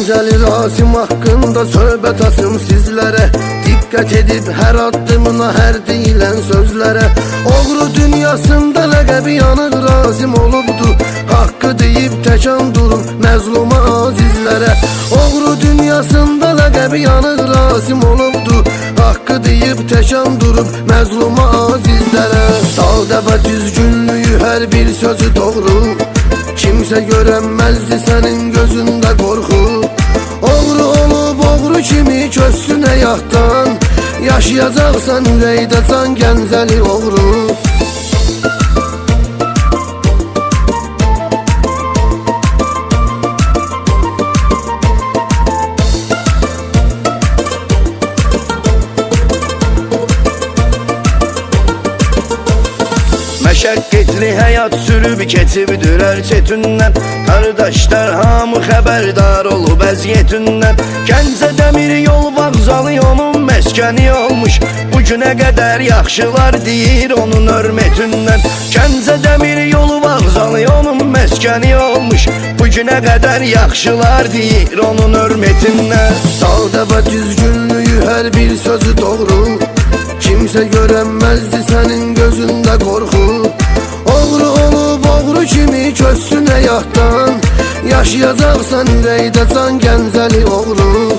Gəncəli Rasim haqqında söhbət asım sizlərə. Diqqət edib hər addımına, hər deyilən sözlərə. Oğru dünyasında ləqəbi yanıq Rasim olubdu. Haqqı deyib təkan durur məzluma azizlərə. Oğru dünyasında ləqəbi yanıq Rasim olubdu. Haqqı deyib təkan durub məzluma azizlərə. Sadə və düzgünlüyü hər bir sözü doğru. Kimsə görənməzdi sənin gözündə qorxu. Oğru olub oğru kimi köçsün həyatdan. Yaşayacaqsan ürəkdə can Gəncəli oğru. Məşəqqətli həyat sürüb keçibdir hər çetündən. Qardaşlar hamı xəbərdar olub əziyyətindən. Gəncə dəmir yol vağzalı onun məskəni olmuş. Bu günə qədər yaxşılar deyir onun hörmətindən. Gəncə dəmir yol vağzalı onun məskəni olmuş. Bu günə qədər yaxşılar deyir onun hörmətindən. Sadə və düzgünlüyü hər bir sözü doğru. Kimsə görənməzdi sənin gözündə qorxu. Oğru olub oğru kimi köçsün həyatdan. Yaşayacaqsan ürəkdə can Gəncəli oğru.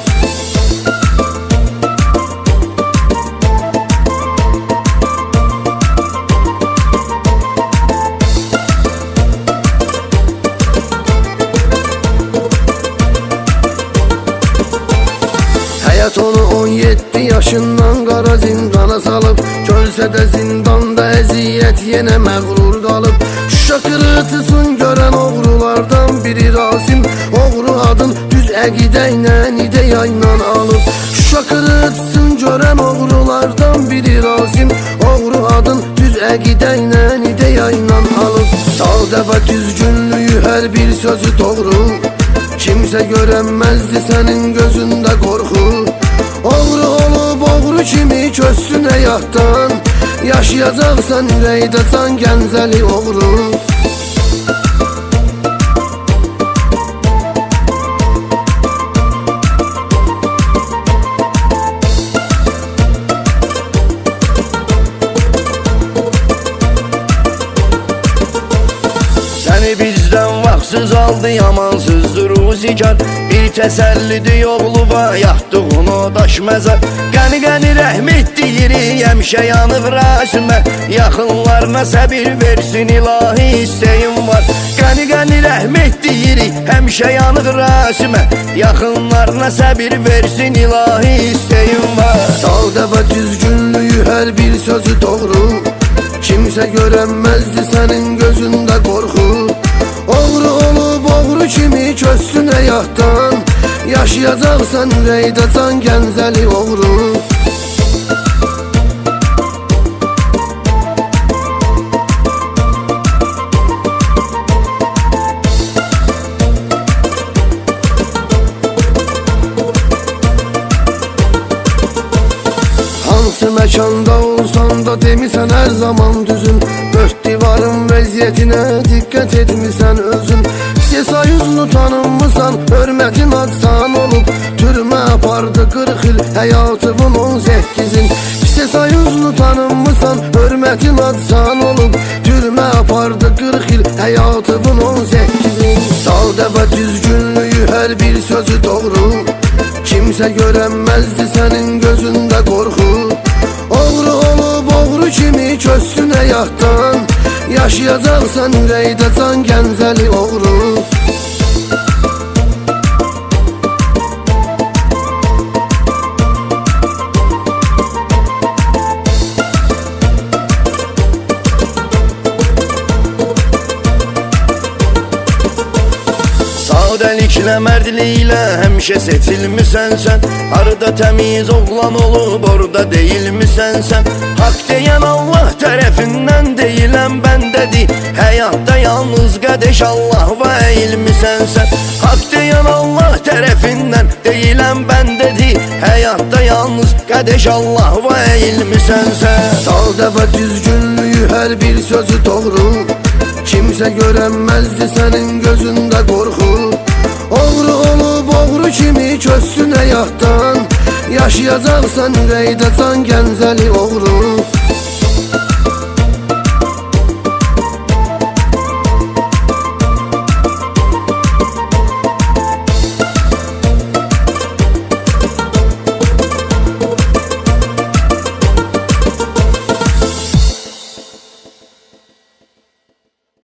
Həyat onu 17 yaşından qara zindana salıb. Görsə də zindanda əziyyət yenə məğrur qalıb. Şuşa qırıtısın görən oğrulardan biri Rasim. Oğru adın düz əqidə ilə ideya ilə alıb. Şuşa qırıtısın görən oğrulardan biri Rasim. Oğru adın düz əqidə ilə ideya ilə alıb. Sadə və düzgünlüyü hər bir sözü doğru. Kimsə görənməzdi sənin gözündə qorxu. Oğru olub oğru kimi köçsün həyatdan. Yaşayacaqsan ürəkdə can Gəncəli oğru. Səni bizdən vaxtsız aldı yamansızdır uzigar. Bir təsəllidir yoxluğa yatdığını daş məzar. Qəni rəhmət deyirik həmişə yanıb Rasimə. Yaxınlarına səbir versin ilahi istəyim var. Qəni rəhmət deyirik həmişə yanıb Rasimə. Yaxınlarına səbir versin ilahi istəyim var. Sadə və düzgünlüyü hər bir sözü doğru. Kimsə görənməzdi sənin gözündə qorxu. Oğru olub oğru kimi köçsün həyatdan. Yaşayacaqsan ürəkdə can Gəncəli oğru. Hansı məkanda olsan da demisən hər zaman düzün. Dörd divarın vəziyyətinə diqqət etmisən özün. Sesayüzlü tanınmısan, hörmətin adsan olub. Türmə apardı 40 il həyatının 18-in. Sesayüzlü tanınmısan, hörmətin adsan olub. Türmə apardı 40 il həyatının 18-in. Sadə və düzgünlüyü hər bir sözü doğru. Kimsə görənməzdi sənin gözündə qorxu. Oğru olub oğru kimi köçsün həyatdan. Yaşayacaqsan ürəkdə can Gəncəli oğru. Sadəliklə, mərdliklə həmişə seçilmisən sən. Harada təmiz oğlan olub, orada deyilmisən sən. Haqq deyən Allah tərəfindən deyilən bəndədir. Həyatda yalnız qədəş Allah və əyilmisən sən. Haqq deyən Allah tərəfindən deyilən bəndədir. Həyatda yalnız qədəş Allah və əyilmisən sən. Sadə və düzgünlüyü hər bir sözü doğru. Kimsə görənməzdi sənin gözündə qorxu. Oğru olub oğru kimi köçsün həyatdan. Yaşayacaqsan ürəkdə can Gəncəli oğlu.